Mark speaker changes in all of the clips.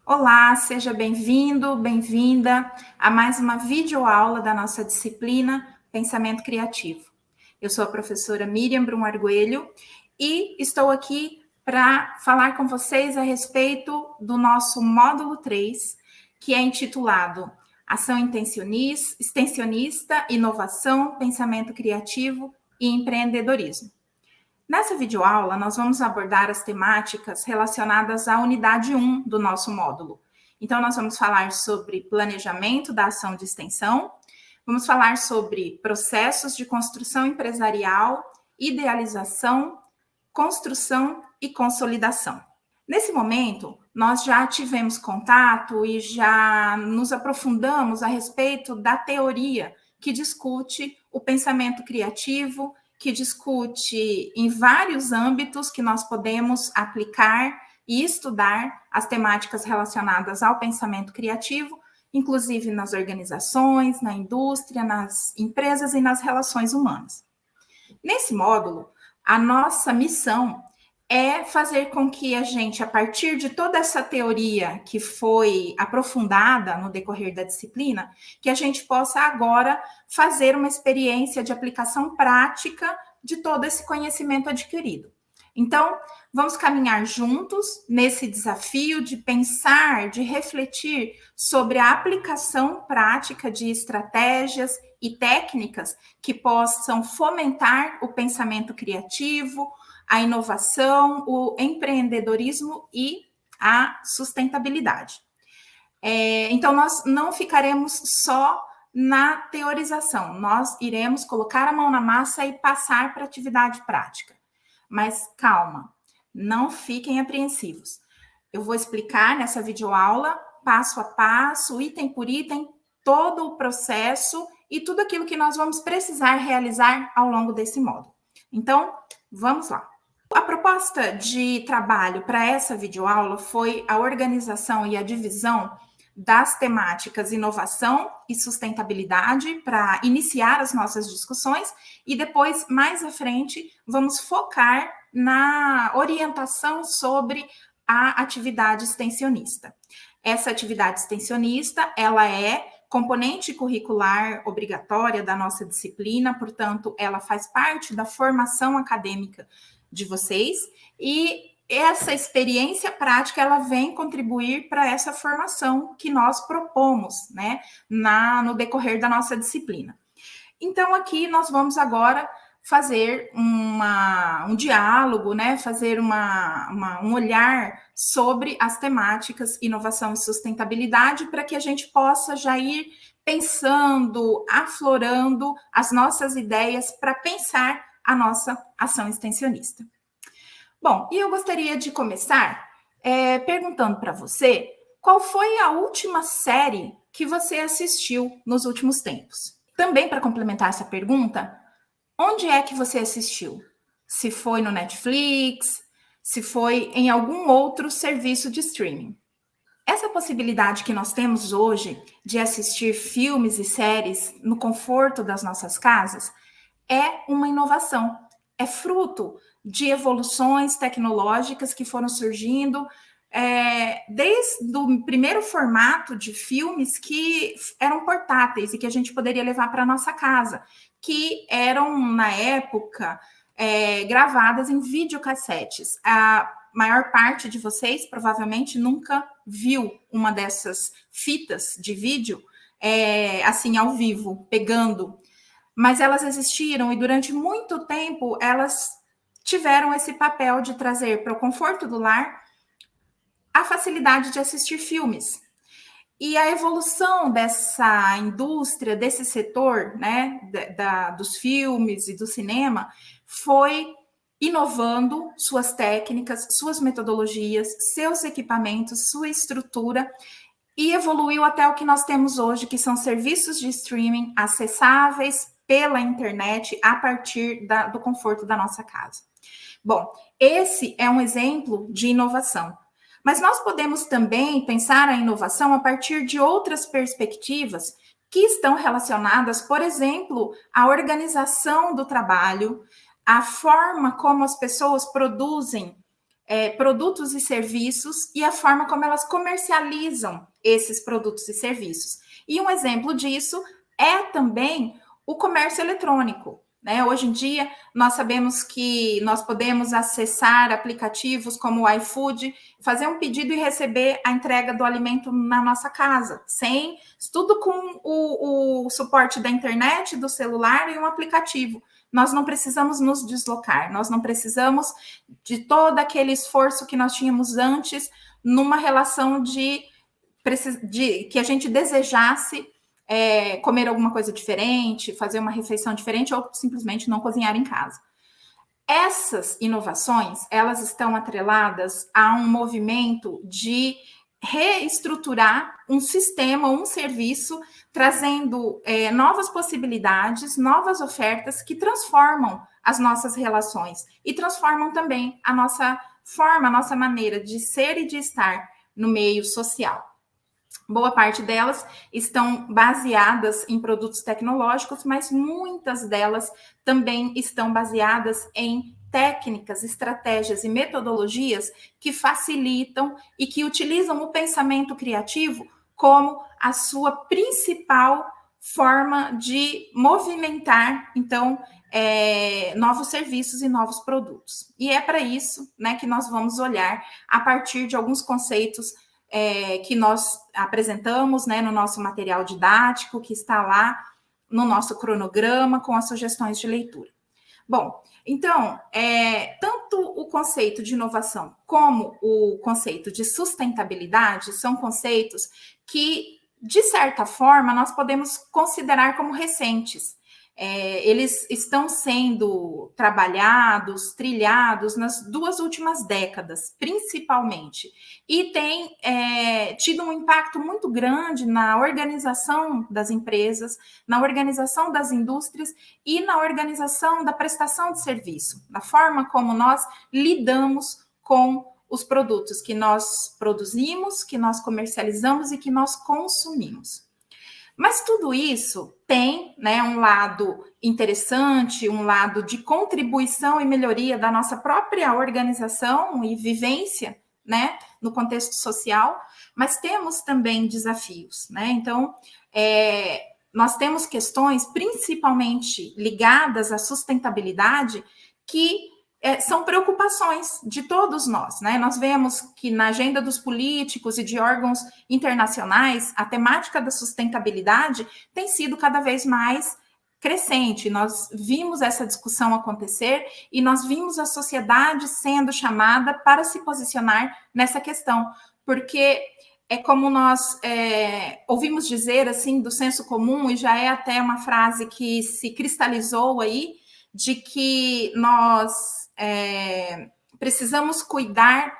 Speaker 1: Olá, seja bem-vindo, bem-vinda a mais uma videoaula da nossa disciplina Pensamento Criativo. Eu sou a professora Miriam Brum Arguelho e estou aqui para falar com vocês a respeito do nosso módulo 3, que é intitulado Ação Extensionista, Inovação, Pensamento Criativo e Empreendedorismo. Nessa videoaula, nós vamos abordar as temáticas relacionadas à unidade 1 do nosso módulo. Então, nós vamos falar sobre planejamento da ação de extensão, vamos falar sobre processos de construção empresarial, idealização, construção e consolidação. Nesse momento, nós já tivemos contato e já nos aprofundamos a respeito da teoria que discute o pensamento criativo, que discute em vários âmbitos que nós podemos aplicar e estudar as temáticas relacionadas ao pensamento criativo, inclusive nas organizações, na indústria, nas empresas e nas relações humanas. Nesse módulo, a nossa missão é fazer com que a gente, a partir de toda essa teoria que foi aprofundada no decorrer da disciplina, que a gente possa agora fazer uma experiência de aplicação prática de todo esse conhecimento adquirido. Então, vamos caminhar juntos nesse desafio de pensar, de refletir sobre a aplicação prática de estratégias e técnicas que possam fomentar o pensamento criativo, a inovação, o empreendedorismo e a sustentabilidade. Então, nós não ficaremos só na teorização, nós iremos colocar a mão na massa e passar para a atividade prática. Mas calma, não fiquem apreensivos. Eu vou explicar nessa videoaula, passo a passo, item por item, todo o processo e tudo aquilo que nós vamos precisar realizar ao longo desse módulo. Então, vamos lá. A proposta de trabalho para essa videoaula foi a organização e a divisão das temáticas inovação e sustentabilidade para iniciar as nossas discussões e depois, mais à frente, vamos focar na orientação sobre a atividade extensionista. Essa atividade extensionista, ela é componente curricular obrigatória da nossa disciplina, portanto, ela faz parte da formação acadêmica de vocês, e essa experiência prática, ela vem contribuir para essa formação que nós propomos, né, no decorrer da nossa disciplina. Então, aqui nós vamos agora fazer um diálogo, né, fazer um olhar sobre as temáticas inovação e sustentabilidade, para que a gente possa já ir pensando, aflorando as nossas ideias para pensar a nossa ação extensionista. Bom, e eu gostaria de começar perguntando para você qual foi a última série que você assistiu nos últimos tempos. Também, para complementar essa pergunta, onde é que você assistiu? Se foi no Netflix, se foi em algum outro serviço de streaming. Essa possibilidade que nós temos hoje de assistir filmes e séries no conforto das nossas casas é uma inovação, é fruto de evoluções tecnológicas que foram surgindo desde o primeiro formato de filmes que eram portáteis e que a gente poderia levar para a nossa casa, que eram, na época, gravadas em videocassetes. A maior parte de vocês provavelmente nunca viu uma dessas fitas de vídeo assim, ao vivo, pegando, mas elas existiram e durante muito tempo elas tiveram esse papel de trazer para o conforto do lar a facilidade de assistir filmes. E a evolução dessa indústria, desse setor, né, dos filmes e do cinema, foi inovando suas técnicas, suas metodologias, seus equipamentos, sua estrutura, e evoluiu até o que nós temos hoje, que são serviços de streaming acessáveis pela internet a partir do conforto da nossa casa. Bom, esse é um exemplo de inovação. Mas nós podemos também pensar a inovação a partir de outras perspectivas que estão relacionadas, por exemplo, à organização do trabalho, à forma como as pessoas produzem produtos e serviços e a forma como elas comercializam esses produtos e serviços. E um exemplo disso é também o comércio eletrônico. Né? Hoje em dia, nós sabemos que nós podemos acessar aplicativos como o iFood, fazer um pedido e receber a entrega do alimento na nossa casa, sem tudo com o suporte da internet, do celular e um aplicativo. Nós não precisamos nos deslocar, nós não precisamos de todo aquele esforço que nós tínhamos antes numa relação de que a gente desejasse comer alguma coisa diferente, fazer uma refeição diferente ou simplesmente não cozinhar em casa. Essas inovações, elas estão atreladas a um movimento de reestruturar um sistema, um serviço, trazendo novas possibilidades, novas ofertas que transformam as nossas relações e transformam também a nossa forma, a nossa maneira de ser e de estar no meio social. Boa parte delas estão baseadas em produtos tecnológicos, mas muitas delas também estão baseadas em técnicas, estratégias e metodologias que facilitam e que utilizam o pensamento criativo como a sua principal forma de movimentar, então, novos serviços e novos produtos. E é para isso, né, que nós vamos olhar a partir de alguns conceitos que nós apresentamos, né, no nosso material didático, que está lá no nosso cronograma, com as sugestões de leitura. Bom, então, tanto o conceito de inovação como o conceito de sustentabilidade são conceitos que, de certa forma, nós podemos considerar como recentes. Eles estão sendo trabalhados, trilhados nas 2 últimas décadas, principalmente, e tem tido um impacto muito grande na organização das empresas, na organização das indústrias e na organização da prestação de serviço, na forma como nós lidamos com os produtos que nós produzimos, que nós comercializamos e que nós consumimos. Mas tudo isso tem, né, um lado interessante, um lado de contribuição e melhoria da nossa própria organização e vivência, né, no contexto social, mas temos também desafios, né? Então, nós temos questões principalmente ligadas à sustentabilidade que são preocupações de todos nós, né? Nós vemos que na agenda dos políticos e de órgãos internacionais, a temática da sustentabilidade tem sido cada vez mais crescente. Nós vimos essa discussão acontecer e nós vimos a sociedade sendo chamada para se posicionar nessa questão, porque é como nós ouvimos dizer, assim, do senso comum, e já é até uma frase que se cristalizou aí, de que nós precisamos cuidar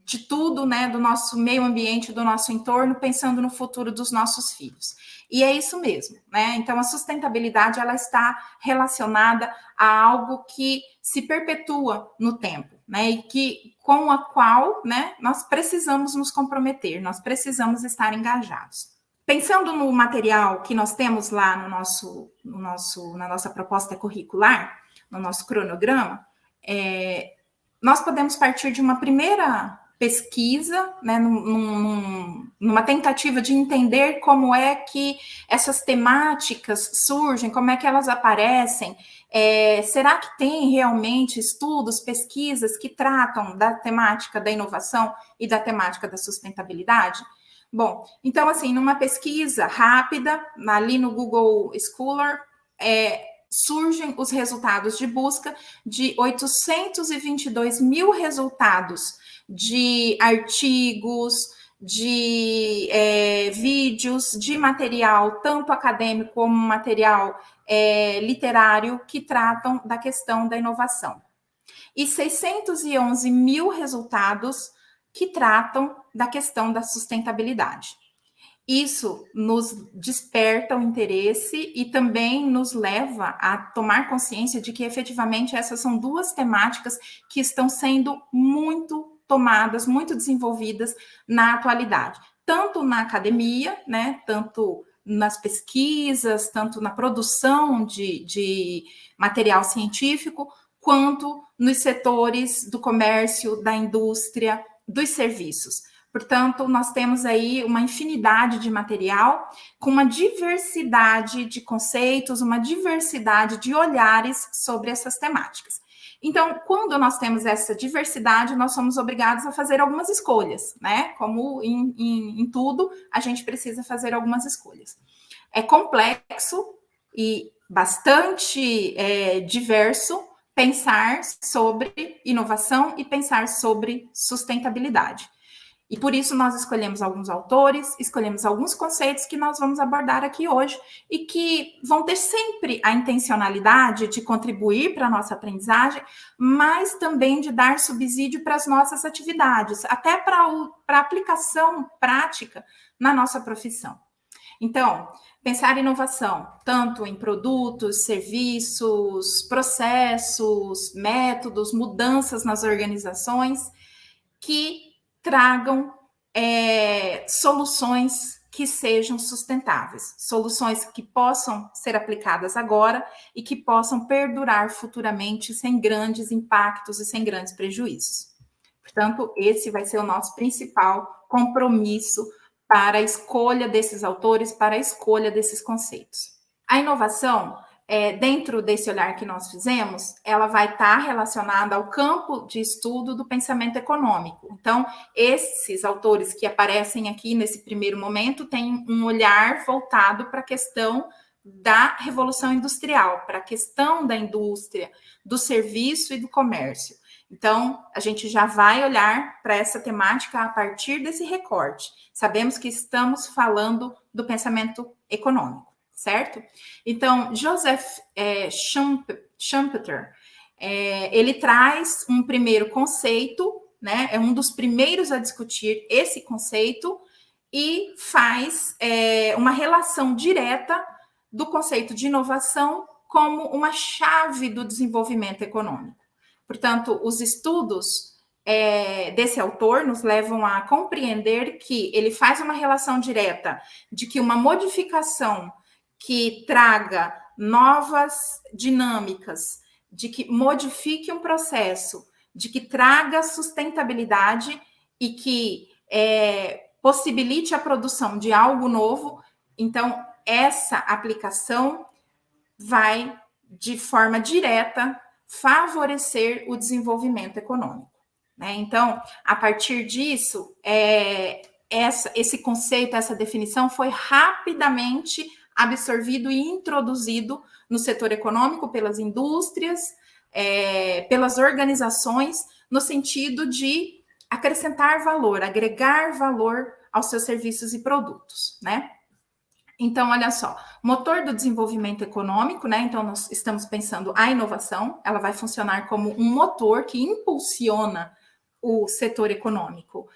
Speaker 1: de tudo, né, do nosso meio ambiente, do nosso entorno, pensando no futuro dos nossos filhos. E é isso mesmo, né? Então, a sustentabilidade, ela está relacionada a algo que se perpetua no tempo, né? E que, com a qual, né, nós precisamos nos comprometer, nós precisamos estar engajados. Pensando no material que nós temos lá na nossa proposta curricular, no nosso cronograma, nós podemos partir de uma primeira pesquisa, né, numa tentativa de entender como é que essas temáticas surgem, como é que elas aparecem. Será que tem realmente estudos, pesquisas que tratam da temática da inovação e da temática da sustentabilidade? Bom, então, assim, numa pesquisa rápida, ali no Google Scholar, surgem os resultados de busca de 822 mil resultados de artigos, de vídeos, de material, tanto acadêmico como material literário, que tratam da questão da inovação. E 611 mil resultados que tratam da questão da sustentabilidade. Isso nos desperta o interesse e também nos leva a tomar consciência de que, efetivamente, essas são 2 temáticas que estão sendo muito tomadas, muito desenvolvidas na atualidade, tanto na academia, né, tanto nas pesquisas, tanto na produção de material científico, quanto nos setores do comércio, da indústria, dos serviços. Portanto, nós temos aí uma infinidade de material com uma diversidade de conceitos, uma diversidade de olhares sobre essas temáticas. Então, quando nós temos essa diversidade, nós somos obrigados a fazer algumas escolhas, né? Como em tudo, a gente precisa fazer algumas escolhas. É complexo e bastante diverso pensar sobre inovação e pensar sobre sustentabilidade. E por isso nós escolhemos alguns autores, escolhemos alguns conceitos que nós vamos abordar aqui hoje e que vão ter sempre a intencionalidade de contribuir para a nossa aprendizagem, mas também de dar subsídio para as nossas atividades, até para a aplicação prática na nossa profissão. Então, pensar em inovação, tanto em produtos, serviços, processos, métodos, mudanças nas organizações, que tragam soluções que sejam sustentáveis, soluções que possam ser aplicadas agora e que possam perdurar futuramente sem grandes impactos e sem grandes prejuízos. Portanto, esse vai ser o nosso principal compromisso para a escolha desses autores, para a escolha desses conceitos. A inovação, dentro desse olhar que nós fizemos, ela vai estar relacionada ao campo de estudo do pensamento econômico. Então, esses autores que aparecem aqui nesse primeiro momento têm um olhar voltado para a questão da Revolução Industrial, para a questão da indústria, do serviço e do comércio. Então, a gente já vai olhar para essa temática a partir desse recorte. Sabemos que estamos falando do pensamento econômico, certo? Então, Joseph Schumpeter, ele traz um primeiro conceito, né? É um dos primeiros a discutir esse conceito e faz uma relação direta do conceito de inovação como uma chave do desenvolvimento econômico. Portanto, os estudos desse autor nos levam a compreender que ele faz uma relação direta de que uma modificação que traga novas dinâmicas, de que modifique um processo, de que traga sustentabilidade e que possibilite a produção de algo novo, então essa aplicação vai, de forma direta, favorecer o desenvolvimento econômico, né? Então, a partir disso, esse conceito, essa definição foi rapidamente absorvido e introduzido no setor econômico pelas indústrias, pelas organizações, no sentido de acrescentar valor, agregar valor aos seus serviços e produtos, né? Então, olha só, motor do desenvolvimento econômico, né? Então, nós estamos pensando a inovação, ela vai funcionar como um motor que impulsiona o setor econômico,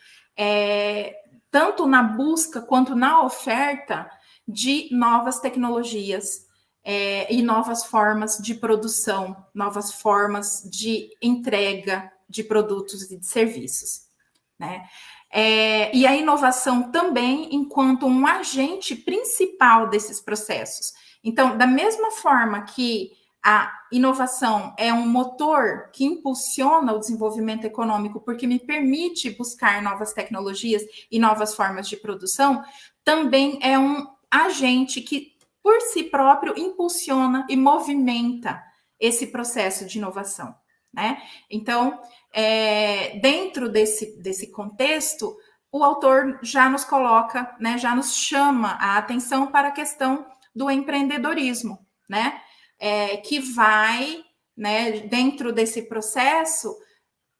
Speaker 1: tanto na busca quanto na oferta de novas tecnologias e novas formas de produção, novas formas de entrega de produtos e de serviços, né? E a inovação também enquanto um agente principal desses processos. Então, da mesma forma que a inovação é um motor que impulsiona o desenvolvimento econômico porque me permite buscar novas tecnologias e novas formas de produção, também é um agente que, por si próprio, impulsiona e movimenta esse processo de inovação, né? Então, dentro desse contexto, o autor já nos coloca, né, já nos chama a atenção para a questão do empreendedorismo, né? Que vai, né, dentro desse processo,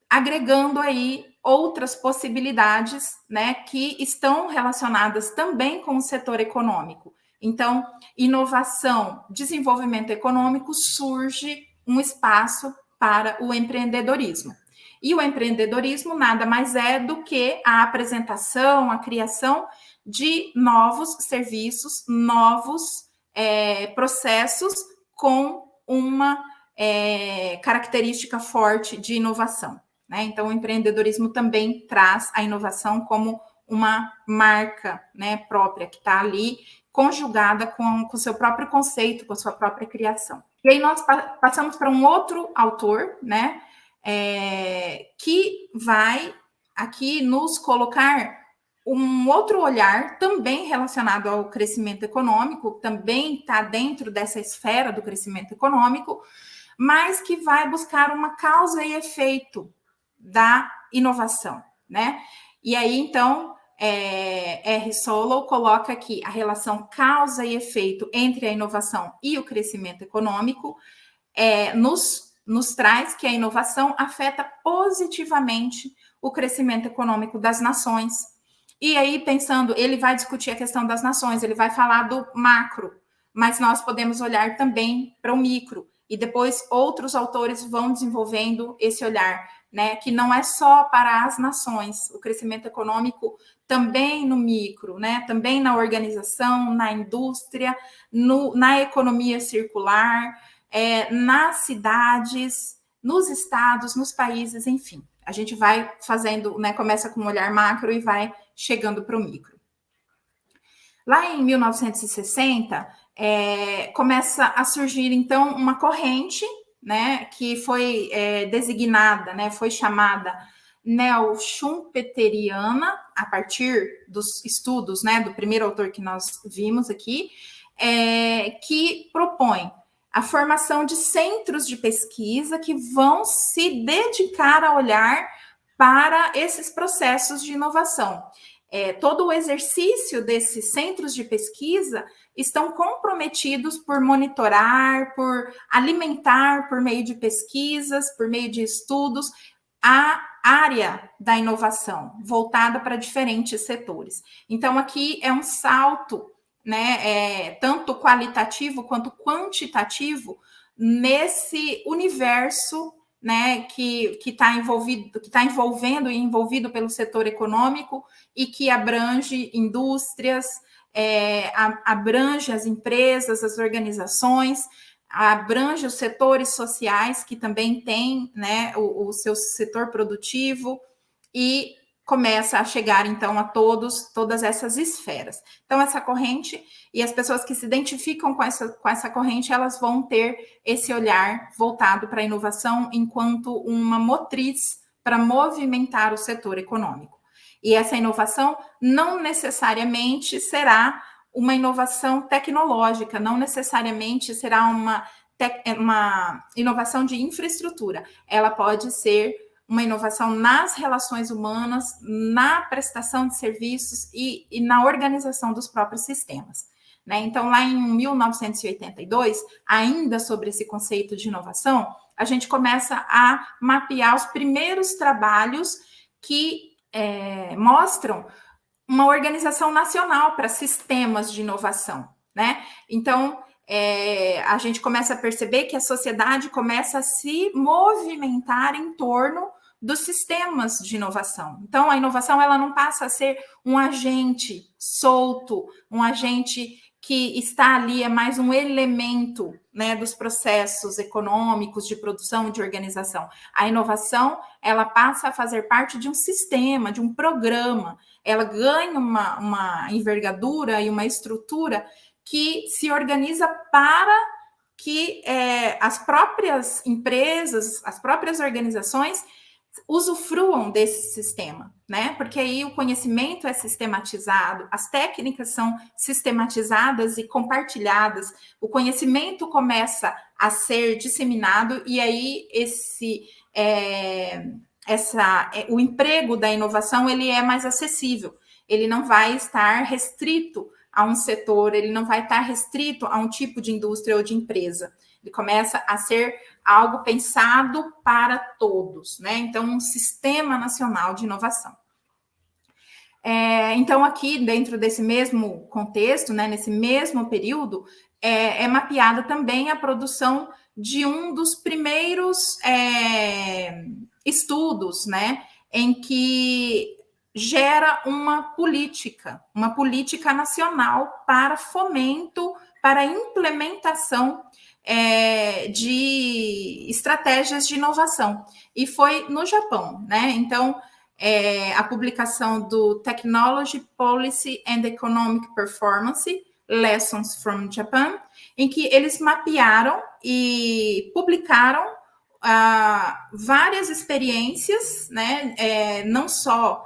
Speaker 1: agregando aí outras possibilidades, né, que estão relacionadas também com o setor econômico. Então, inovação, desenvolvimento econômico, surge um espaço para o empreendedorismo. E o empreendedorismo nada mais é do que a apresentação, a criação de novos serviços, novos processos com uma característica forte de inovação, né? Então, o empreendedorismo também traz a inovação como uma marca, né, própria, que está ali conjugada com o seu próprio conceito, com a sua própria criação. E aí nós passamos para um outro autor, né, que vai aqui nos colocar um outro olhar também relacionado ao crescimento econômico, também está dentro dessa esfera do crescimento econômico, mas que vai buscar uma causa e efeito da inovação, né? E aí, então, R. Solow coloca aqui a relação causa e efeito entre a inovação e o crescimento econômico, nos traz que a inovação afeta positivamente o crescimento econômico das nações. E aí, pensando, ele vai discutir a questão das nações, ele vai falar do macro, mas nós podemos olhar também para o micro. E depois outros autores vão desenvolvendo esse olhar, né, que não é só para as nações, o crescimento econômico também no micro, né, também na organização, na indústria, na economia circular, nas cidades, nos estados, nos países, enfim. A gente vai fazendo, né, começa com um olhar macro e vai chegando para o micro. Lá em 1960, começa a surgir, então, uma corrente, né, que foi designada, né, foi chamada neo-schumpeteriana, a partir dos estudos, né, do primeiro autor que nós vimos aqui, que propõe a formação de centros de pesquisa que vão se dedicar a olhar para esses processos de inovação. Todo o exercício desses centros de pesquisa estão comprometidos por monitorar, por alimentar, por meio de pesquisas, por meio de estudos, a área da inovação, voltada para diferentes setores. Então, aqui é um salto, né, tanto qualitativo quanto quantitativo, nesse universo, né, que está envolvido, que está envolvendo e envolvido pelo setor econômico e que abrange indústrias, abrange as empresas, as organizações, abrange os setores sociais que também têm, né, o seu setor produtivo, e começa a chegar, então, a todas essas esferas. Então, essa corrente, e as pessoas que se identificam com essa corrente, elas vão ter esse olhar voltado para a inovação enquanto uma motriz para movimentar o setor econômico. E essa inovação não necessariamente será uma inovação tecnológica, não necessariamente será uma inovação de infraestrutura. Ela pode ser uma inovação nas relações humanas, na prestação de serviços e na organização dos próprios sistemas. Né? Então, lá em 1982, ainda sobre esse conceito de inovação, a gente começa a mapear os primeiros trabalhos que mostram uma organização nacional para sistemas de inovação. Né? Então, a gente começa a perceber que a sociedade começa a se movimentar em torno dos sistemas de inovação. Então, a inovação ela não passa a ser um agente solto, um agente que está ali, é mais um elemento, né, dos processos econômicos de produção e de organização. A inovação, ela passa a fazer parte de um sistema, de um programa. Ela ganha uma envergadura e uma estrutura que se organiza para que as próprias empresas, as próprias organizações usufruam desse sistema, né? Porque aí o conhecimento é sistematizado, as técnicas são sistematizadas e compartilhadas, o conhecimento começa a ser disseminado e aí o emprego da inovação ele é mais acessível, ele não vai estar restrito a um setor, ele não vai estar restrito a um tipo de indústria ou de empresa. Ele começa a ser algo pensado para todos, né? Então, um sistema nacional de inovação. Então, aqui, dentro desse mesmo contexto, né, nesse mesmo período, é mapeada também a produção de um dos primeiros estudos, né, em que gera uma política nacional para fomento, para implementação de estratégias de inovação. E foi no Japão, né? Então, a publicação do Technology Policy and Economic Performance, Lessons from Japan, em que eles mapearam e publicaram várias experiências, né, não só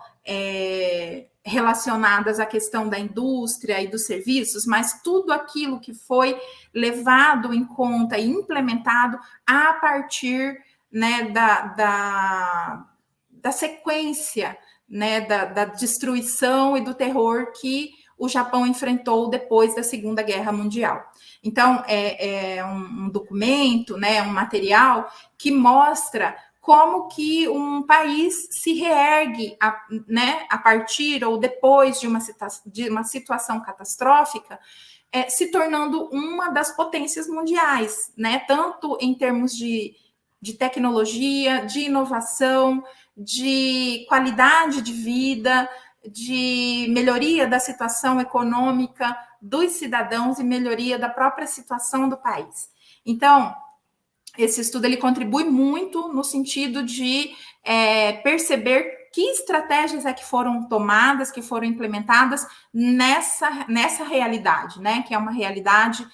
Speaker 1: relacionadas à questão da indústria e dos serviços, mas tudo aquilo que foi levado em conta e implementado a partir, né, da sequência, né, da destruição e do terror que o Japão enfrentou depois da Segunda Guerra Mundial. Então, é um documento, né, um material que mostra como que um país se reergue né, a partir ou depois de uma situação catastrófica, se tornando uma das potências mundiais, né, tanto em termos de tecnologia, de inovação, de qualidade de vida, de melhoria da situação econômica dos cidadãos e melhoria da própria situação do país. Então, esse estudo ele contribui muito no sentido de perceber que estratégias é que foram tomadas, que foram implementadas nessa realidade, né? Que é uma realidade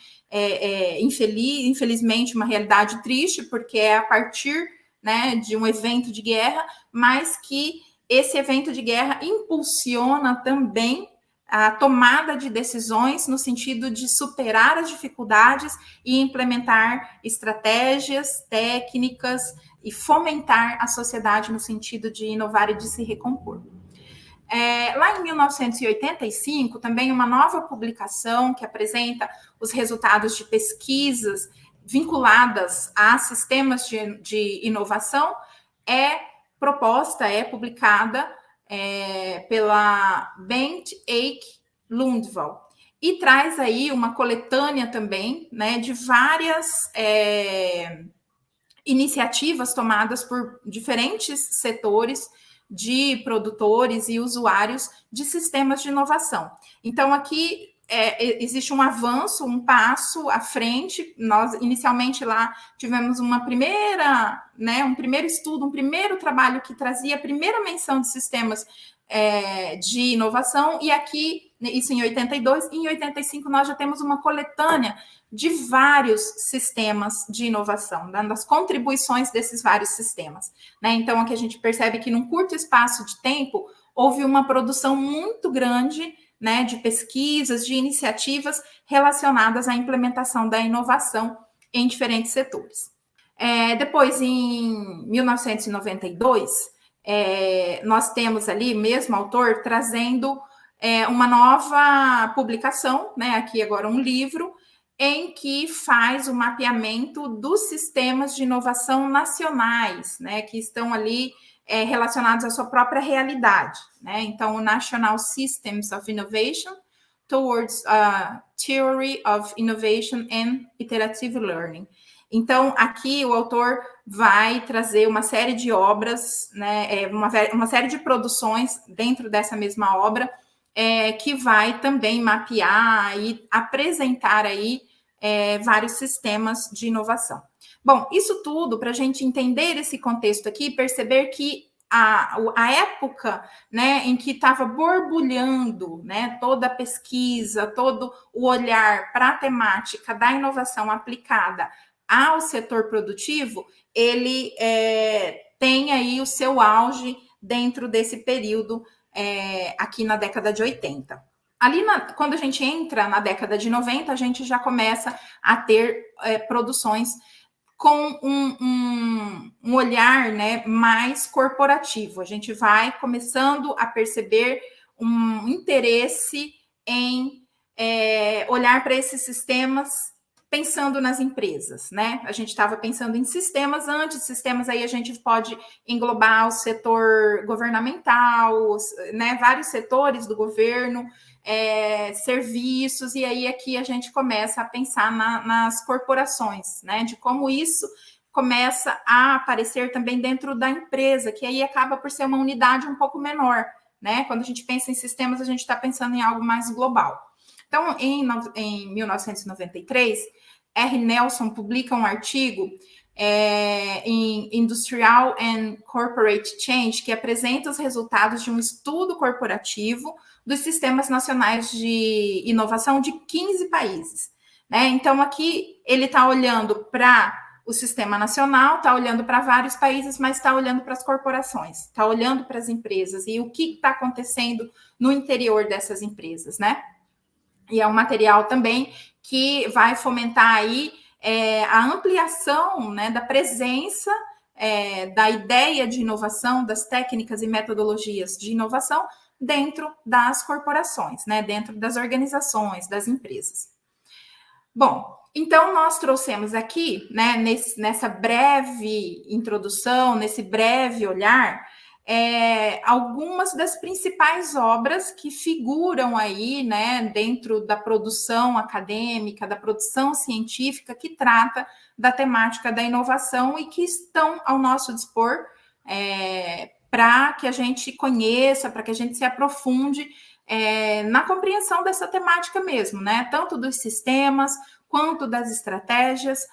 Speaker 1: infelizmente, uma realidade triste, porque é a partir, né, de um evento de guerra, mas que esse evento de guerra impulsiona também a tomada de decisões no sentido de superar as dificuldades e implementar estratégias, técnicas e fomentar a sociedade no sentido de inovar e de se recompor. Lá em 1985, também uma nova publicação que apresenta os resultados de pesquisas vinculadas a sistemas de inovação é publicada pela Bent Eich Lundvall e traz aí uma coletânea também, né, de várias iniciativas tomadas por diferentes setores de produtores e usuários de sistemas de inovação. Então, aqui existe um avanço, um passo à frente. Nós, inicialmente, lá tivemos um primeiro estudo, um primeiro trabalho que trazia a primeira menção de sistemas de inovação, e aqui, isso em 82, e em 85 nós já temos uma coletânea de vários sistemas de inovação, das contribuições desses vários sistemas, né? Então, aqui a gente percebe que num curto espaço de tempo houve uma produção muito grande, né, de pesquisas, de iniciativas relacionadas à implementação da inovação em diferentes setores. Depois, em 1992, nós temos ali, mesmo autor, trazendo uma nova publicação, né, aqui agora um livro, em que faz o mapeamento dos sistemas de inovação nacionais, né, que estão ali relacionados à sua própria realidade, né? Então, o National Systems of Innovation Towards a Theory of Innovation and Iterative Learning. Então, aqui o autor vai trazer uma série de obras, né, uma série de produções dentro dessa mesma obra, que vai também mapear e apresentar aí vários sistemas de inovação. Bom, isso tudo para a gente entender esse contexto aqui, perceber que a época, né, em que estava borbulhando, né, toda a pesquisa, todo o olhar para a temática da inovação aplicada ao setor produtivo, ele tem aí o seu auge dentro desse período aqui na década de 80. Ali, quando a gente entra na década de 90, a gente já começa a ter produções com um olhar, né, mais corporativo. A gente vai começando a perceber um interesse em olhar para esses sistemas pensando nas empresas, né? A gente estava pensando em sistemas antes, sistemas aí a gente pode englobar o setor governamental, né? Vários setores do governo, serviços, e aí aqui a gente começa a pensar nas corporações, né? De como isso começa a aparecer também dentro da empresa, que aí acaba por ser uma unidade um pouco menor, né? Quando a gente pensa em sistemas, a gente está pensando em algo mais global. Então, em 1993, R. Nelson publica um artigo em Industrial and Corporate Change, que apresenta os resultados de um estudo corporativo dos sistemas nacionais de inovação de 15 países. Né? Então, aqui ele está olhando para o sistema nacional, está olhando para vários países, mas está olhando para as corporações, está olhando para as empresas e o que está acontecendo no interior dessas empresas, né? E é um material também que vai fomentar aí a ampliação, né, da presença da ideia de inovação, das técnicas e metodologias de inovação dentro das corporações, né, dentro das organizações, das empresas. Bom, então nós trouxemos aqui, né, nessa breve introdução, nesse breve olhar, algumas das principais obras que figuram aí, né, dentro da produção acadêmica, da produção científica, que trata da temática da inovação e que estão ao nosso dispor para que a gente conheça, para que a gente se aprofunde na compreensão dessa temática mesmo, né, tanto dos sistemas quanto das estratégias,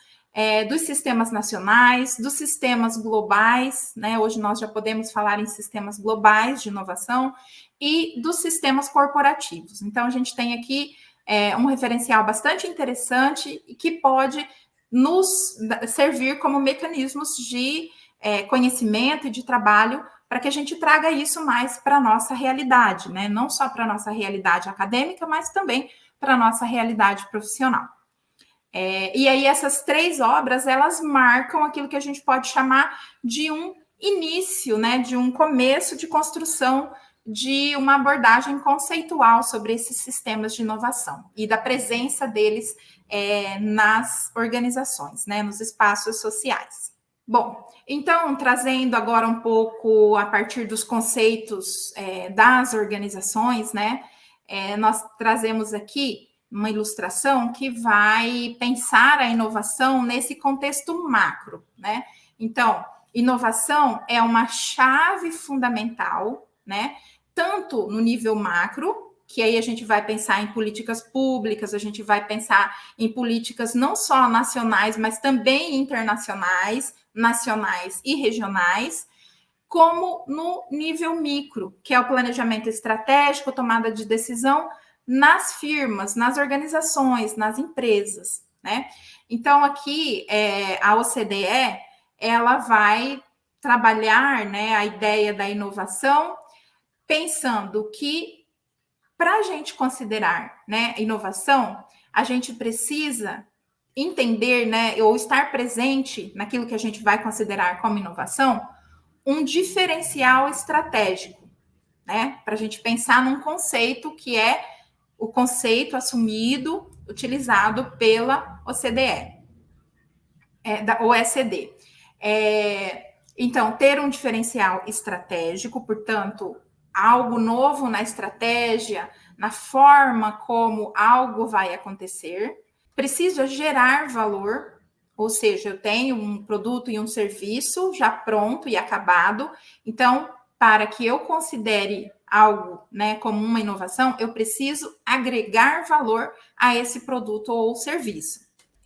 Speaker 1: dos sistemas nacionais, dos sistemas globais, né? Hoje nós já podemos falar em sistemas globais de inovação e dos sistemas corporativos. Então, a gente tem aqui um referencial bastante interessante e que pode nos servir como mecanismos de conhecimento e de trabalho para que a gente traga isso mais para a nossa realidade, né? Não só para a nossa realidade acadêmica, mas também para a nossa realidade profissional. E aí essas 3 obras, elas marcam aquilo que a gente pode chamar de um início, né, de um começo de construção de uma abordagem conceitual sobre esses sistemas de inovação e da presença deles nas organizações, né, nos espaços sociais. Bom, então, trazendo agora um pouco a partir dos conceitos das organizações, né, nós trazemos aqui uma ilustração que vai pensar a inovação nesse contexto macro, né? Então, inovação é uma chave fundamental, né? Tanto no nível macro, que aí a gente vai pensar em políticas públicas, a gente vai pensar em políticas não só nacionais, mas também internacionais, nacionais e regionais, como no nível micro, que é o planejamento estratégico, tomada de decisão nas firmas, nas organizações, nas empresas, né? Então, aqui, a OCDE, ela vai trabalhar, né, a ideia da inovação, pensando que, para a gente considerar, né, inovação, a gente precisa entender, né, ou estar presente naquilo que a gente vai considerar como inovação, um diferencial estratégico, né, para a gente pensar num conceito que é o conceito assumido, utilizado pela OCDE, da OECD. Então, ter um diferencial estratégico, portanto, algo novo na estratégia, na forma como algo vai acontecer, precisa gerar valor, ou seja, eu tenho um produto e um serviço já pronto e acabado, então, para que eu considere algo, né, como uma inovação, eu preciso agregar valor a esse produto ou serviço.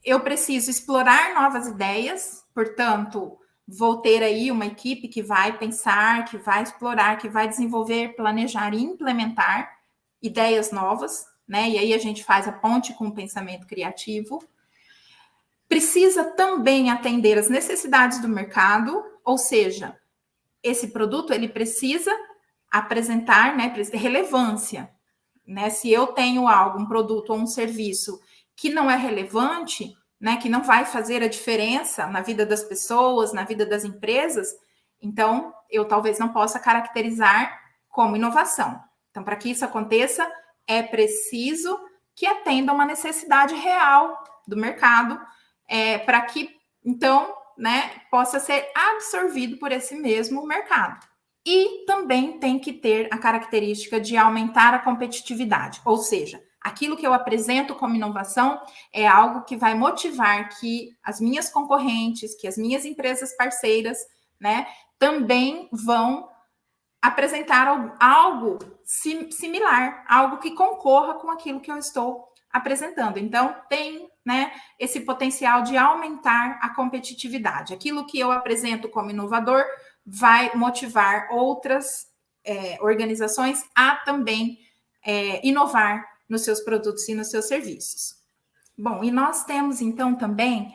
Speaker 1: Eu preciso explorar novas ideias, portanto, vou ter aí uma equipe que vai pensar, que vai explorar, que vai desenvolver, planejar e implementar ideias novas, né? E aí a gente faz a ponte com o pensamento criativo. Precisa também atender as necessidades do mercado, ou seja, esse produto ele precisa apresentar, né, relevância, né? Se eu tenho algo, um produto ou um serviço que não é relevante, né, que não vai fazer a diferença na vida das pessoas, na vida das empresas, então eu talvez não possa caracterizar como inovação. Então, para que isso aconteça, é preciso que atenda uma necessidade real do mercado, para que, então, né, possa ser absorvido por esse mesmo mercado. E também tem que ter a característica de aumentar a competitividade, ou seja, aquilo que eu apresento como inovação é algo que vai motivar que as minhas concorrentes, que as minhas empresas parceiras, né, também vão apresentar algo similar, algo que concorra com aquilo que eu estou apresentando. Então, tem, né, esse potencial de aumentar a competitividade. Aquilo que eu apresento como inovador vai motivar outras organizações a também inovar nos seus produtos e nos seus serviços. Bom, e nós temos, então, também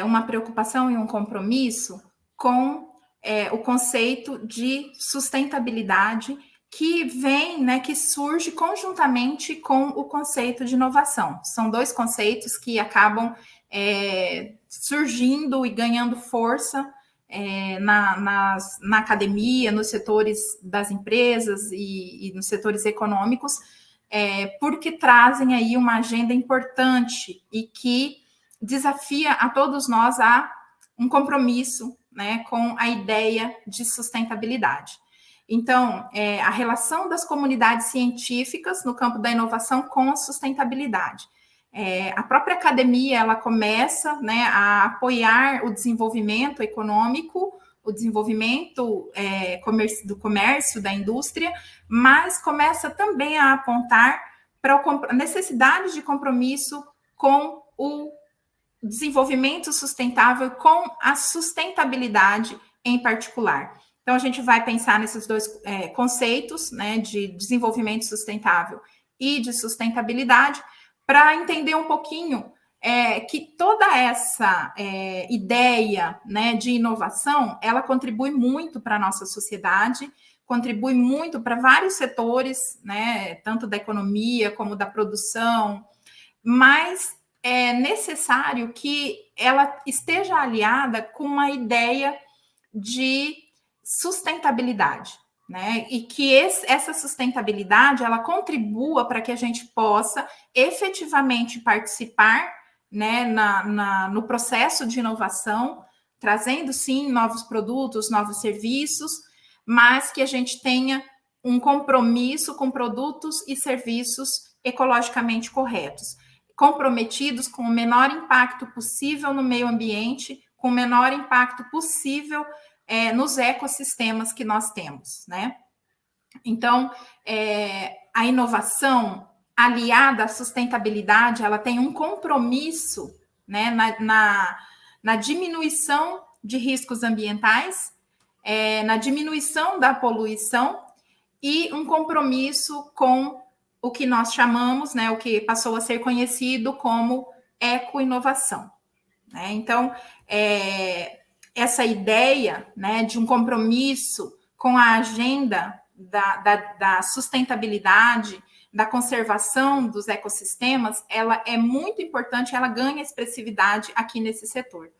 Speaker 1: uma preocupação e um compromisso com o conceito de sustentabilidade que vem, né, que surge conjuntamente com o conceito de inovação. São dois conceitos que acabam surgindo e ganhando força na academia, nos setores das empresas e nos setores econômicos, porque trazem aí uma agenda importante e que desafia a todos nós a um compromisso, né, com a ideia de sustentabilidade. Então, a relação das comunidades científicas no campo da inovação com a sustentabilidade. A própria academia, ela começa, né, a apoiar o desenvolvimento econômico, o desenvolvimento do comércio, da indústria, mas começa também a apontar para a necessidade de compromisso com o desenvolvimento sustentável, com a sustentabilidade em particular. Então, a gente vai pensar nesses dois conceitos, né, de desenvolvimento sustentável e de sustentabilidade, para entender um pouquinho que toda essa ideia, né, de inovação, ela contribui muito para a nossa sociedade, contribui muito para vários setores, né, tanto da economia como da produção, mas é necessário que ela esteja aliada com uma ideia de sustentabilidade, né? E que essa sustentabilidade ela contribua para que a gente possa efetivamente participar, né, no processo de inovação, trazendo sim novos produtos, novos serviços, mas que a gente tenha um compromisso com produtos e serviços ecologicamente corretos, comprometidos com o menor impacto possível no meio ambiente, com o menor impacto possível nos ecossistemas que nós temos, né? Então, a inovação aliada à sustentabilidade, ela tem um compromisso, né, na diminuição de riscos ambientais, na diminuição da poluição e um compromisso com o que nós chamamos, né, o que passou a ser conhecido como eco-inovação, né? Então, essa ideia, né, de um compromisso com a agenda da sustentabilidade, da conservação dos ecossistemas, ela é muito importante, ela ganha expressividade aqui nesse setor,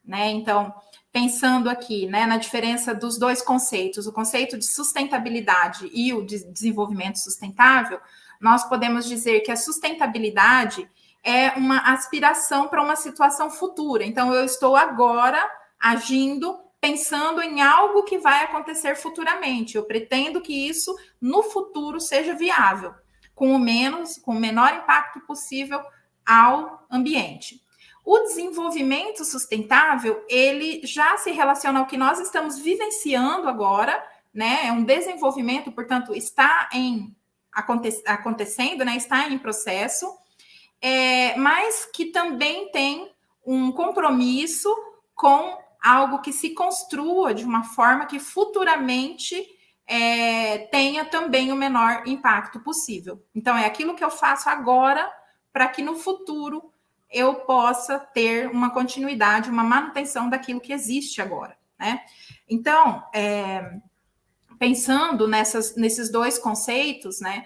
Speaker 1: né? Então, pensando aqui, né, na diferença dos dois conceitos, o conceito de sustentabilidade e o de desenvolvimento sustentável, nós podemos dizer que a sustentabilidade é uma aspiração para uma situação futura. Então, eu estou agora agindo, pensando em algo que vai acontecer futuramente. Eu pretendo que isso, no futuro, seja viável, com o menor impacto possível ao ambiente. O desenvolvimento sustentável, ele já se relaciona ao que nós estamos vivenciando agora, né? É um desenvolvimento, portanto, está acontecendo, né? Está em processo, mas que também tem um compromisso com algo que se construa de uma forma que futuramente tenha também o menor impacto possível. Então, é aquilo que eu faço agora para que no futuro eu possa ter uma continuidade, uma manutenção daquilo que existe agora, né? Então, pensando nesses dois conceitos, né,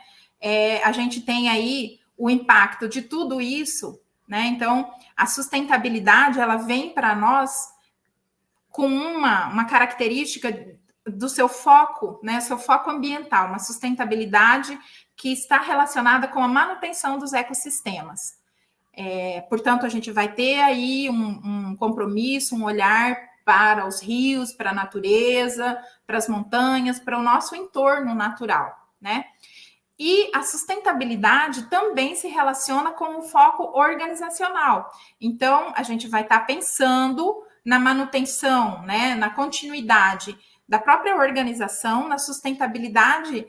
Speaker 1: a gente tem aí o impacto de tudo isso, né? Então, a sustentabilidade, ela vem para nós com uma característica do seu foco, né, seu foco ambiental, uma sustentabilidade que está relacionada com a manutenção dos ecossistemas. Portanto, a gente vai ter aí um compromisso, um olhar para os rios, para a natureza, para as montanhas, para o nosso entorno natural, né? E a sustentabilidade também se relaciona com o foco organizacional. Então, a gente vai estar pensando na manutenção, né, na continuidade da própria organização, na sustentabilidade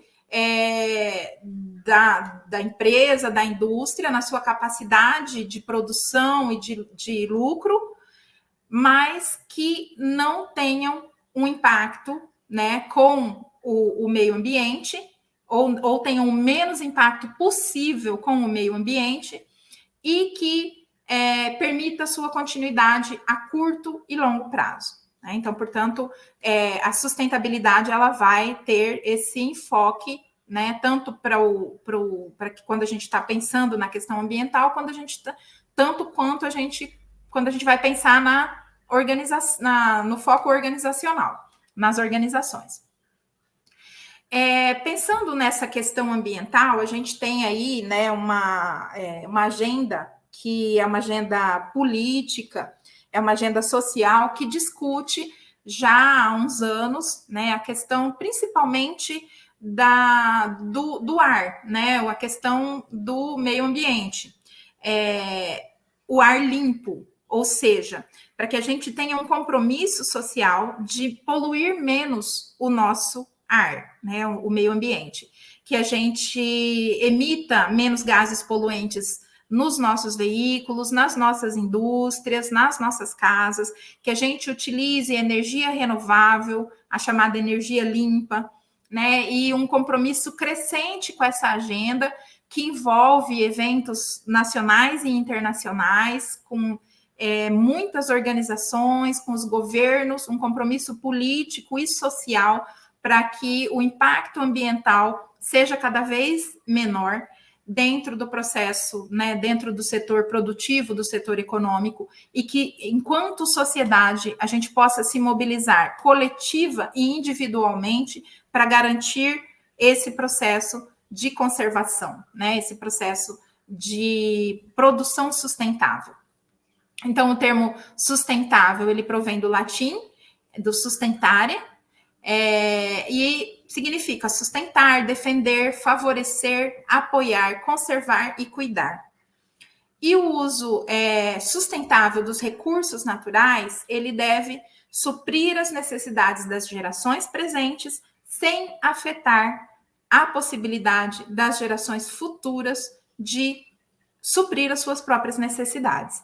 Speaker 1: da empresa, da indústria, na sua capacidade de produção e de lucro, mas que não tenham um impacto, né, com o meio ambiente, ou tenham o menos impacto possível com o meio ambiente, e que permita sua continuidade a curto e longo prazo. Né? Então, portanto, a sustentabilidade ela vai ter esse enfoque, né, tanto para que quando a gente está pensando na questão ambiental, quando quando a gente vai pensar no foco organizacional, nas organizações. Pensando nessa questão ambiental, a gente tem aí, né, uma agenda que é uma agenda política, é uma agenda social que discute já há uns anos, né, a questão principalmente do ar, né, a questão do meio ambiente, o ar limpo, ou seja, para que a gente tenha um compromisso social de poluir menos o nosso ar, né, o meio ambiente, que a gente emita menos gases poluentes nos nossos veículos, nas nossas indústrias, nas nossas casas, que a gente utilize energia renovável, a chamada energia limpa, né, e um compromisso crescente com essa agenda que envolve eventos nacionais e internacionais, com muitas organizações, com os governos, um compromisso político e social para que o impacto ambiental seja cada vez menor dentro do processo, né, dentro do setor produtivo, do setor econômico, e que, enquanto sociedade, a gente possa se mobilizar coletiva e individualmente para garantir esse processo de conservação, né, esse processo de produção sustentável. Então, o termo sustentável, ele provém do latim, do sustentare, e significa sustentar, defender, favorecer, apoiar, conservar e cuidar. E o uso sustentável dos recursos naturais, ele deve suprir as necessidades das gerações presentes sem afetar a possibilidade das gerações futuras de suprir as suas próprias necessidades.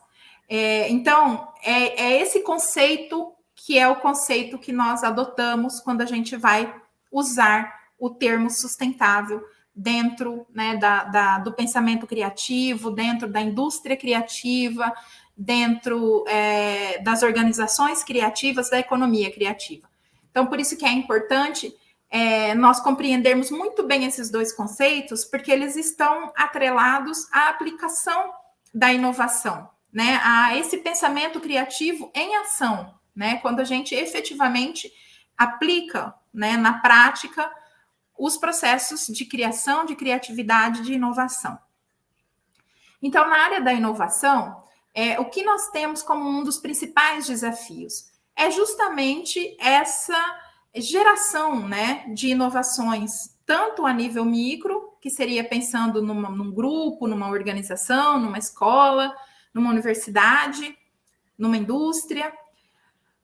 Speaker 1: Então, esse conceito que é o conceito que nós adotamos quando a gente vai usar o termo sustentável dentro, né, do pensamento criativo, dentro da indústria criativa, dentro das organizações criativas, da economia criativa. Então, por isso que é importante nós compreendermos muito bem esses dois conceitos, porque eles estão atrelados à aplicação da inovação, né, a esse pensamento criativo em ação, né, quando a gente efetivamente aplica, né, na prática os processos de criação, de criatividade, de inovação. Então, na área da inovação, o que nós temos como um dos principais desafios é justamente essa geração, né, de inovações, tanto a nível micro, que seria pensando num grupo, numa organização, numa escola, numa universidade, numa indústria,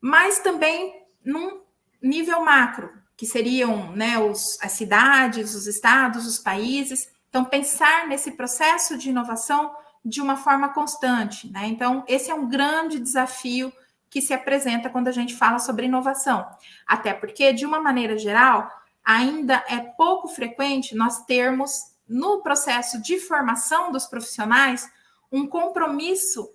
Speaker 1: mas também num nível macro, que seriam, né, as cidades, os estados, os países. Então, pensar nesse processo de inovação de uma forma constante, né? Então, esse é um grande desafio que se apresenta quando a gente fala sobre inovação. Até porque, de uma maneira geral, ainda é pouco frequente nós termos, no processo de formação dos profissionais, um compromisso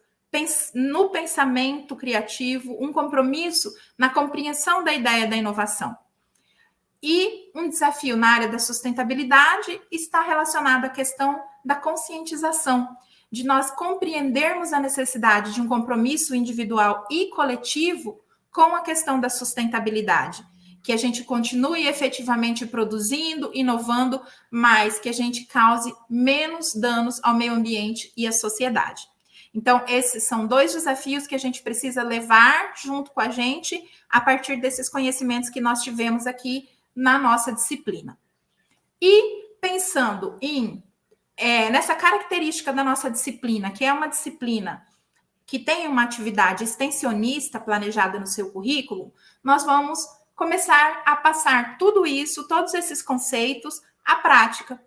Speaker 1: no pensamento criativo, um compromisso na compreensão da ideia da inovação. E um desafio na área da sustentabilidade está relacionado à questão da conscientização, de nós compreendermos a necessidade de um compromisso individual e coletivo com a questão da sustentabilidade, que a gente continue efetivamente produzindo, inovando, mas que a gente cause menos danos ao meio ambiente e à sociedade. Então, esses são dois desafios que a gente precisa levar junto com a gente a partir desses conhecimentos que nós tivemos aqui na nossa disciplina. E pensando nessa característica da nossa disciplina, que é uma disciplina que tem uma atividade extensionista planejada no seu currículo, nós vamos começar a passar tudo isso, todos esses conceitos, a prática.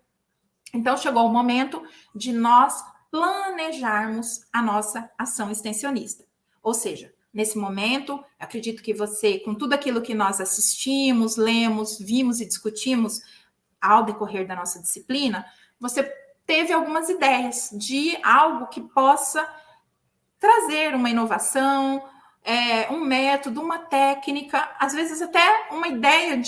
Speaker 1: Então, chegou o momento de nós planejarmos a nossa ação extensionista. Ou seja, nesse momento, acredito que você, com tudo aquilo que nós assistimos, lemos, vimos e discutimos ao decorrer da nossa disciplina, você teve algumas ideias de algo que possa trazer uma inovação, um método, uma técnica, às vezes até uma ideia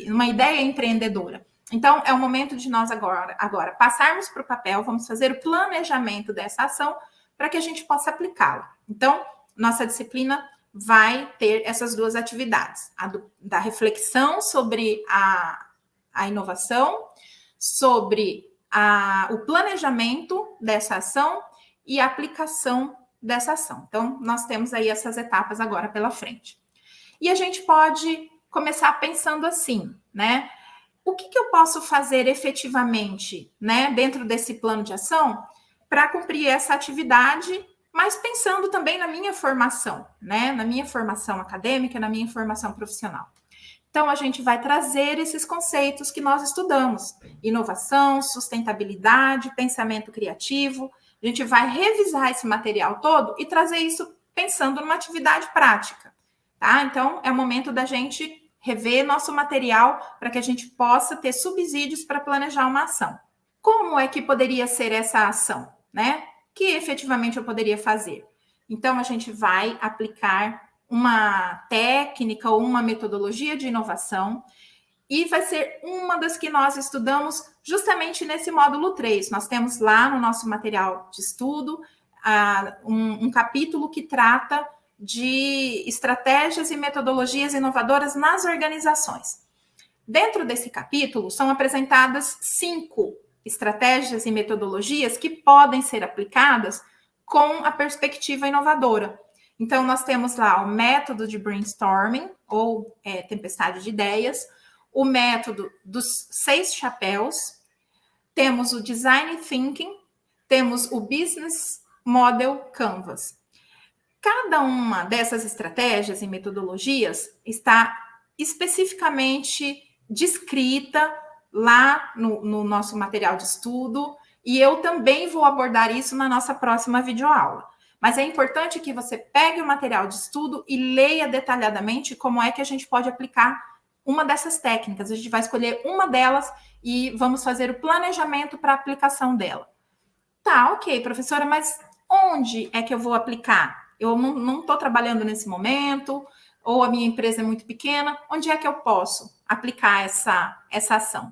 Speaker 1: uma ideia empreendedora. Então, é o momento de nós agora passarmos para o papel, vamos fazer o planejamento dessa ação para que a gente possa aplicá-la. Então, nossa disciplina vai ter essas duas atividades, da reflexão sobre a inovação, sobre o planejamento dessa ação e a aplicação dessa ação. Então, nós temos aí essas etapas agora pela frente. E a gente pode começar pensando assim, né? O que eu posso fazer efetivamente, né, dentro desse plano de ação para cumprir essa atividade, mas pensando também na minha formação, né? Na minha formação acadêmica, na minha formação profissional. Então, a gente vai trazer esses conceitos que nós estudamos: inovação, sustentabilidade, pensamento criativo. A gente vai revisar esse material todo e trazer isso pensando numa atividade prática, tá? Então, é o momento da gente rever nosso material para que a gente possa ter subsídios para planejar uma ação. Como é que poderia ser essa ação, né? Que efetivamente eu poderia fazer? Então, a gente vai aplicar uma técnica ou uma metodologia de inovação e vai ser uma das que nós estudamos justamente nesse módulo 3. Nós temos lá no nosso material de estudo um capítulo que trata de estratégias e metodologias inovadoras nas organizações. Dentro desse capítulo, são apresentadas 5 estratégias e metodologias que podem ser aplicadas com a perspectiva inovadora. Então, nós temos lá o método de brainstorming, ou tempestade de ideias, o método dos 6 chapéus, temos o design thinking, temos o business model canvas. Cada uma dessas estratégias e metodologias está especificamente descrita lá no nosso material de estudo, e eu também vou abordar isso na nossa próxima videoaula. Mas é importante que você pegue o material de estudo e leia detalhadamente como é que a gente pode aplicar uma dessas técnicas. A gente vai escolher uma delas e vamos fazer o planejamento para a aplicação dela. Tá, ok, professora, mas onde é que eu vou aplicar? Eu não estou trabalhando nesse momento, ou a minha empresa é muito pequena. Onde é que eu posso aplicar essa ação?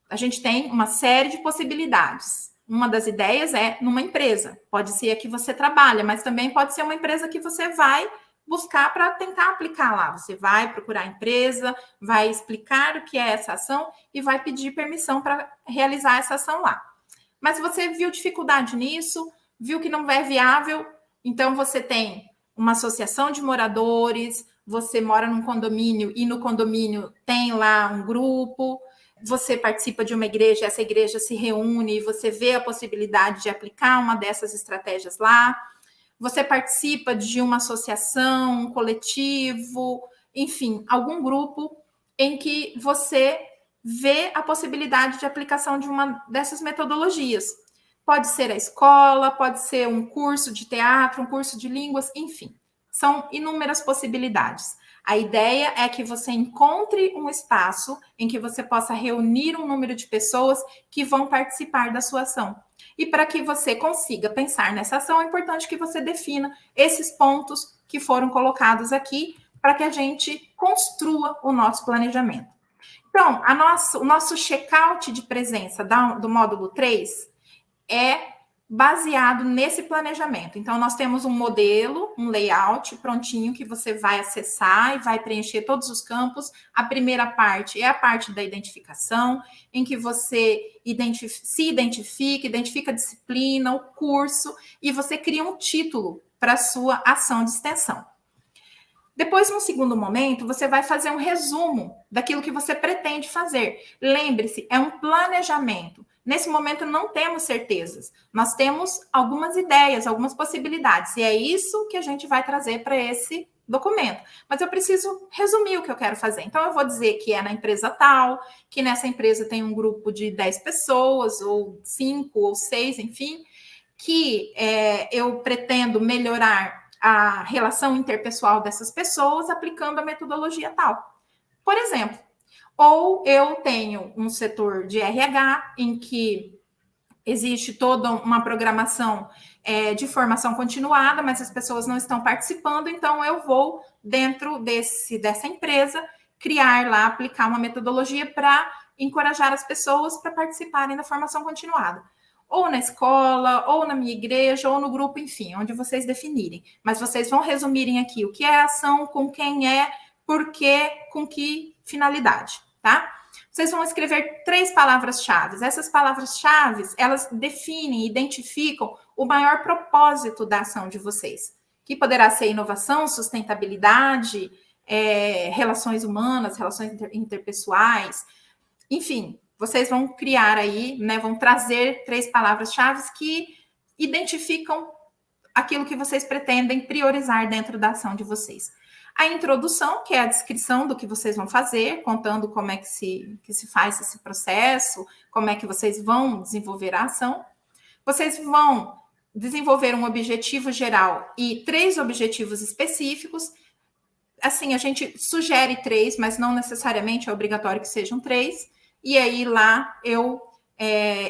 Speaker 1: A gente tem uma série de possibilidades. Uma das ideias é numa empresa. Pode ser a que você trabalha, mas também pode ser uma empresa que você vai buscar para tentar aplicar lá. Você vai procurar a empresa, vai explicar o que é essa ação e vai pedir permissão para realizar essa ação lá. Mas você viu dificuldade nisso, viu que não é viável, então você tem uma associação de moradores, você mora num condomínio e no condomínio tem lá um grupo, você participa de uma igreja, essa igreja se reúne e você vê a possibilidade de aplicar uma dessas estratégias lá. Você participa de uma associação, um coletivo, enfim, algum grupo em que você vê a possibilidade de aplicação de uma dessas metodologias. Pode ser a escola, pode ser um curso de teatro, um curso de línguas, enfim. São inúmeras possibilidades. A ideia é que você encontre um espaço em que você possa reunir um número de pessoas que vão participar da sua ação. E para que você consiga pensar nessa ação, é importante que você defina esses pontos que foram colocados aqui para que a gente construa o nosso planejamento. Então, o nosso check-out de presença do módulo 3 é baseado nesse planejamento. Então, nós temos um modelo, um layout prontinho que você vai acessar e vai preencher todos os campos. A primeira parte é a parte da identificação, em que você se identifica a disciplina, o curso, e você cria um título para a sua ação de extensão. Depois, num segundo momento, você vai fazer um resumo daquilo que você pretende fazer. Lembre-se, é um planejamento. Nesse momento, não temos certezas. Nós temos algumas ideias, algumas possibilidades. E é isso que a gente vai trazer para esse documento, mas eu preciso resumir o que eu quero fazer. Então, eu vou dizer que é na empresa tal, que nessa empresa tem um grupo de 10 pessoas, ou 5, ou 6, enfim, que eu pretendo melhorar a relação interpessoal dessas pessoas aplicando a metodologia tal. Por exemplo, ou eu tenho um setor de RH em que existe toda uma programação de formação continuada, mas as pessoas não estão participando, então eu vou, dentro dessa empresa, criar lá, aplicar uma metodologia para encorajar as pessoas para participarem da formação continuada. Ou na escola, ou na minha igreja, ou no grupo, enfim, onde vocês definirem. Mas vocês vão resumirem aqui o que é a ação, com quem é, por quê, com que finalidade, tá? Vocês vão escrever 3 palavras-chave. Essas palavras-chave, elas definem, identificam o maior propósito da ação de vocês, que poderá ser inovação, sustentabilidade, relações humanas, relações interpessoais, enfim, vocês vão criar aí, né, vão trazer 3 palavras-chave que identificam aquilo que vocês pretendem priorizar dentro da ação de vocês. A introdução, que é a descrição do que vocês vão fazer, contando como é que se faz esse processo, como é que vocês vão desenvolver a ação. Vocês vão desenvolver um objetivo geral e 3 objetivos específicos. Assim, a gente sugere 3, mas não necessariamente é obrigatório que sejam 3. E aí lá eu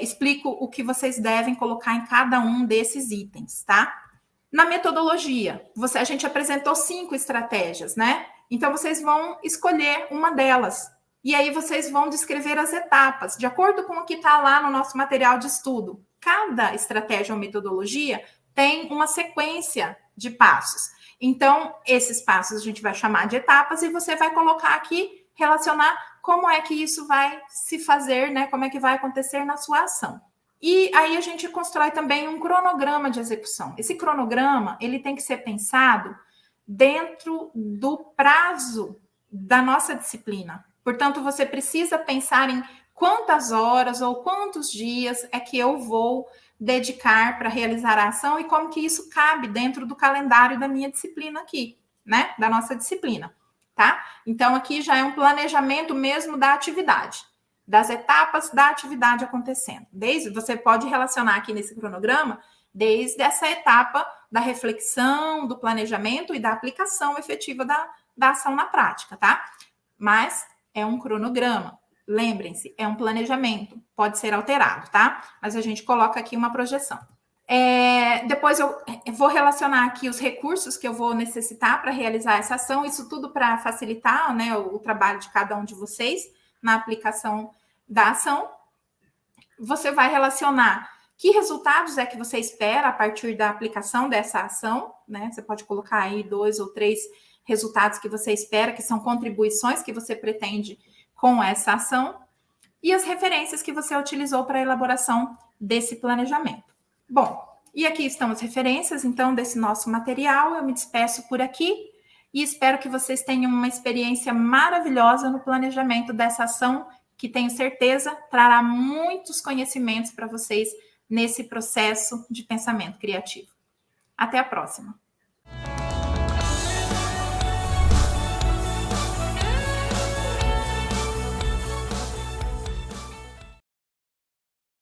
Speaker 1: explico o que vocês devem colocar em cada um desses itens, tá? Na metodologia, a gente apresentou 5 estratégias, né? Então, vocês vão escolher uma delas. E aí, vocês vão descrever as etapas, de acordo com o que está lá no nosso material de estudo. Cada estratégia ou metodologia tem uma sequência de passos. Então, esses passos a gente vai chamar de etapas e você vai colocar aqui, relacionar como é que isso vai se fazer, né? Como é que vai acontecer na sua ação. E aí a gente constrói também um cronograma de execução. Esse cronograma, ele tem que ser pensado dentro do prazo da nossa disciplina. Portanto, você precisa pensar em quantas horas ou quantos dias é que eu vou dedicar para realizar a ação e como que isso cabe dentro do calendário da minha disciplina aqui, né? Da nossa disciplina, tá? Então, aqui já é um planejamento mesmo da atividade, das etapas da atividade acontecendo. Você pode relacionar aqui nesse cronograma desde essa etapa da reflexão, do planejamento e da aplicação efetiva da ação na prática, tá? Mas é um cronograma. Lembrem-se, é um planejamento. Pode ser alterado, tá? Mas a gente coloca aqui uma projeção. Depois eu vou relacionar aqui os recursos que eu vou necessitar para realizar essa ação. Isso tudo para facilitar, né, o trabalho de cada um de vocês na aplicação da ação. Você vai relacionar que resultados é que você espera a partir da aplicação dessa ação, né? Você pode colocar aí 2 ou 3 resultados que você espera, que são contribuições que você pretende com essa ação, e as referências que você utilizou para a elaboração desse planejamento. Bom, e aqui estão as referências, então, desse nosso material. Eu me despeço por aqui e espero que vocês tenham uma experiência maravilhosa no planejamento dessa ação, que tenho certeza trará muitos conhecimentos para vocês nesse processo de pensamento criativo. Até a próxima!